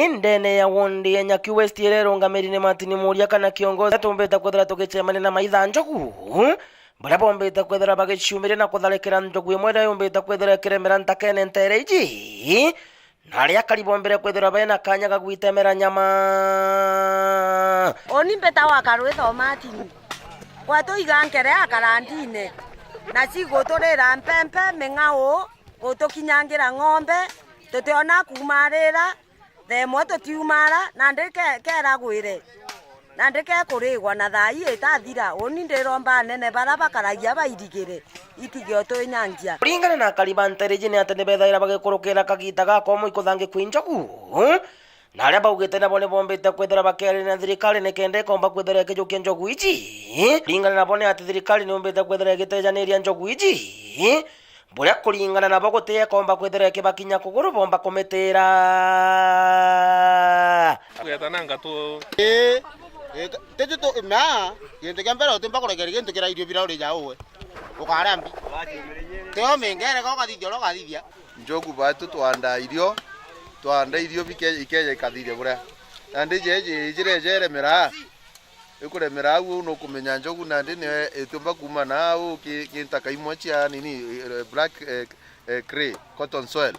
Ndene ya wondi ya Nyaki West rero ngamerine matini muria kana kiongozi tumbeta kwethera tugicemane na maitha njogu bara bombeta kwethera bagicumire na kutharekera njogu imwe na yombeta kwethera kiremera ntakene ntereji naria karibombere kwethera bena kanya gagwitemera nyama oni mbeta wakarwitho matini kwatu igankere akarandine na cigotorera mpempe mengao gutukinyangira ng'ombe tutiona kumarira themwe tutiumara na ndikera gwire na ndikekurigwa na thai itathira oni ndiromba nene bara bakaragia bairigire itigio twinyangia ringana na karibantereji ni atene bethaira bagikurukira kagita gakomo ikuthangi kwinjogu na aria baugite na bone bombete kwethera bakere na thirikari ni kende komba kwethera kijukia njogu iji ringana na bone ati thirikari ni ombete kwethera gitejaniria njogu iji buria kuringana na bagutie komba kwethera kibakinya kuguru bomba kumitira kuyatananga tu tetu ma kintu kiambera utimba kurekera kintu kira irio bira uri jawe ukarambi teo mengere ko kathithio ro kathithia njogu batu twanda irio bikeje ikathithia buria andi jere mera ikuremera au no kumenya njogu na ndi ne itumba kuma na au kintaka imwe chia nini black clay cotton soil